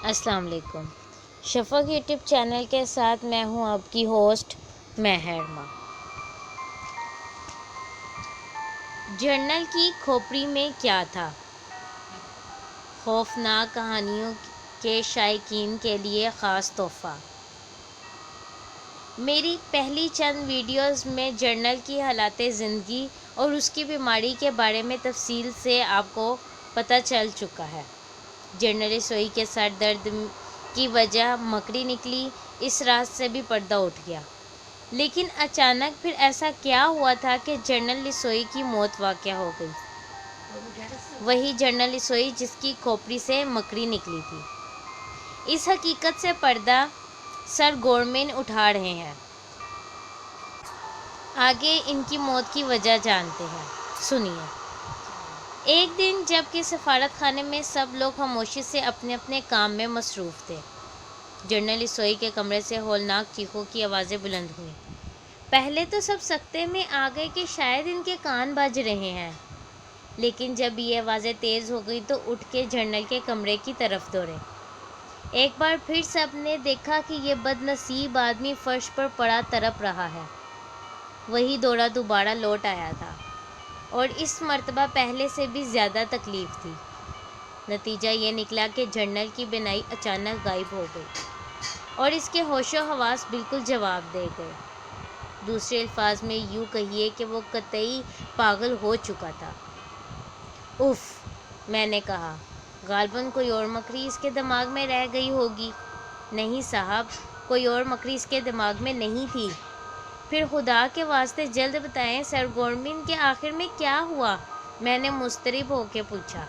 السلام علیکم۔ شفق YouTube channel کے ساتھ میں ہوں آپ کی ہوسٹ مہرما۔ جرنل کی کھوپڑی میں کیا تھا؟ خوفناک کہانیوں کے شائقین کے لیے خاص تحفہ۔ میری پہلی چند ویڈیوز میں جرنل کی حالات زندگی اور اس کی بیماری کے بارے میں تفصیل سے آپ کو پتہ چل چکا ہے۔ جنرل سوئی کے سر درد کی وجہ مکڑی نکلی، اس راز سے بھی پردہ اٹھ گیا۔ لیکن اچانک پھر ایسا کیا ہوا تھا کہ جنرل سوئی کی موت واقع ہو گئی؟ وہی جنرل سوئی جس کی کھوپڑی سے مکڑی نکلی تھی۔ اس حقیقت سے پردہ سر گورمین اٹھا رہے ہیں۔ آگے ان کی موت کی وجہ جانتے ہیں، سنیے۔ ایک دن جب کہ سفارت خانے میں سب لوگ خاموشی سے اپنے اپنے کام میں مصروف تھے، جنرل سوئی کے کمرے سے ہولناک چیخوں کی آوازیں بلند ہوئیں۔ پہلے تو سب سکتے میں آ گئے کہ شاید ان کے کان بج رہے ہیں، لیکن جب یہ آوازیں تیز ہو گئی تو اٹھ کے جنرل کے کمرے کی طرف دوڑے۔ ایک بار پھر سب نے دیکھا کہ یہ بد نصیب آدمی فرش پر پڑا تڑپ رہا ہے۔ وہی دورہ دوبارہ لوٹ آیا تھا، اور اس مرتبہ پہلے سے بھی زیادہ تکلیف تھی۔ نتیجہ یہ نکلا کہ جنرل کی بینائی اچانک غائب ہو گئی اور اس کے ہوش و حواس بالکل جواب دے گئے۔ دوسرے الفاظ میں یوں کہیے کہ وہ قطعی پاگل ہو چکا تھا۔ اف، میں نے کہا، غالباً کوئی اور مکڑی اس کے دماغ میں رہ گئی ہوگی۔ نہیں صاحب، کوئی اور مکڑی اس کے دماغ میں نہیں تھی۔ پھر خدا کے واسطے جلد بتائیں سر گورمین کہ آخر میں کیا ہوا؟ میں نے مضطرب ہو کے پوچھا۔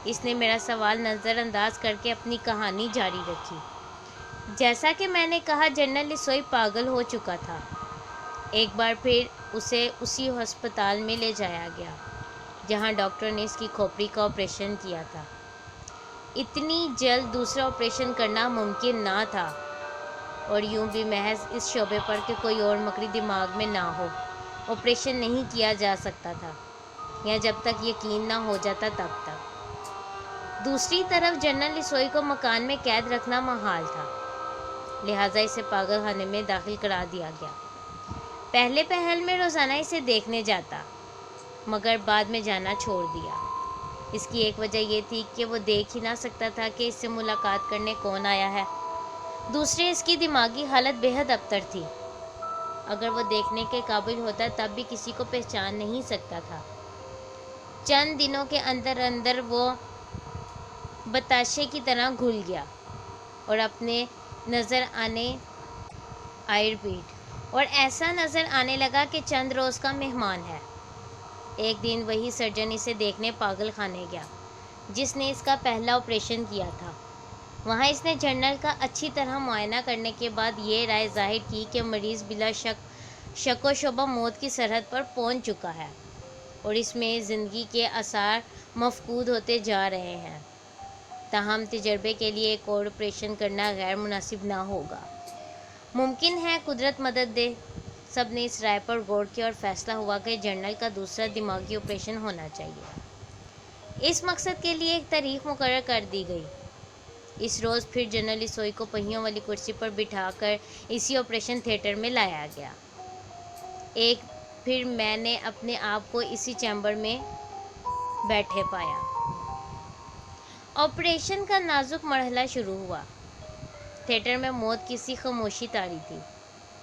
اس نے میرا سوال نظر انداز کر کے اپنی کہانی جاری رکھی۔ جیسا کہ میں نے کہا، جنرل سوئی پاگل ہو چکا تھا۔ ایک بار پھر اسے اسی ہسپتال میں لے جایا گیا جہاں ڈاکٹر نے اس کی کھوپڑی کا آپریشن کیا تھا۔ اتنی جلد دوسرا آپریشن کرنا ممکن نہ تھا، اور یوں بھی محض اس شبے پر کہ کوئی اور مکڑی دماغ میں نہ ہو آپریشن نہیں کیا جا سکتا تھا، یا جب تک یقین نہ ہو جاتا تب تک۔ دوسری طرف جنرل سوئی کو مکان میں قید رکھنا محال تھا، لہٰذا اسے پاگل خانے میں داخل کرا دیا گیا۔ پہلے پہل میں روزانہ اسے دیکھنے جاتا، مگر بعد میں جانا چھوڑ دیا۔ اس کی ایک وجہ یہ تھی کہ وہ دیکھ ہی نہ سکتا تھا کہ اس سے ملاقات کرنے کون آیا ہے۔ دوسرے، اس کی دماغی حالت بے حد ابتر تھی۔ اگر وہ دیکھنے کے قابل ہوتا تب بھی کسی کو پہچان نہیں سکتا تھا۔ چند دنوں کے اندر اندر وہ بتاشے کی طرح گھل گیا اور اپنے نظر آنے اور ایسا نظر آنے لگا کہ چند روز کا مہمان ہے۔ ایک دن وہی سرجن اسے دیکھنے پاگل خانے گیا جس نے اس کا پہلا آپریشن کیا تھا۔ وہاں اس نے جنرل کا اچھی طرح معائنہ کرنے کے بعد یہ رائے ظاہر کی کہ مریض بلا شک و شبہ موت کی سرحد پر پہنچ چکا ہے، اور اس میں زندگی کے آثار مفقود ہوتے جا رہے ہیں۔ تاہم تجربے کے لیے ایک اور آپریشن کرنا غیر مناسب نہ ہوگا۔ ممکن ہے قدرت مدد دے۔ سب نے اس رائے پر غور کیا اور فیصلہ ہوا کہ جنرل کا دوسرا دماغی آپریشن ہونا چاہیے۔ اس مقصد کے لیے ایک تاریخ مقرر کر دی گئی۔ اس روز پھر جنرل سوئی کو پہیوں والی کرسی پر بٹھا کر اسی آپریشن تھیٹر میں لایا گیا۔ ایک پھر میں نے اپنے آپ کو اسی چیمبر میں بیٹھے پایا۔ آپریشن کا نازک مرحلہ شروع ہوا۔ تھیٹر میں موت کی سی خاموشی طاری تھی۔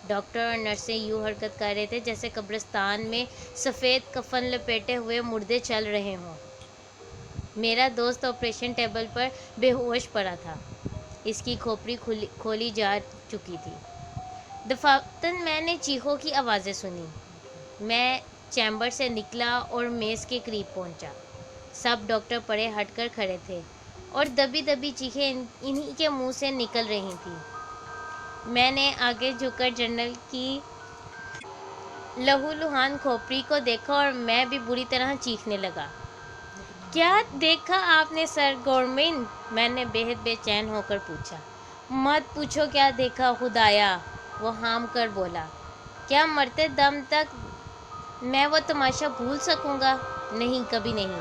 ڈاکٹر اور نرسیں یوں حرکت کر رہے تھے جیسے قبرستان میں سفید کفن لپیٹے ہوئے مردے چل رہے ہوں۔ میرا دوست آپریشن ٹیبل پر بے ہوش پڑا تھا، اس کی کھوپڑی کھولی جا چکی تھی۔ دفعتاً میں نے چیخوں کی آوازیں سنی۔ میں چیمبر سے نکلا اور میز کے قریب پہنچا۔ سب ڈاکٹر پرے ہٹ کر کھڑے تھے اور دبی دبی چیخیں انہی کے منہ سے نکل رہی تھیں۔ میں نے آگے جھک کر جنرل کی لہولہان کھوپڑی کو دیکھا اور میں بھی بری طرح چیخنے لگا۔ کیا دیکھا آپ نے سر گورمین؟ میں نے بے حد بے چین ہو کر پوچھا۔ مت پوچھو کیا دیکھا خدایا، وہ ہام کر بولا۔ کیا مرتے دم تک میں وہ تماشا بھول سکوں گا؟ نہیں، کبھی نہیں۔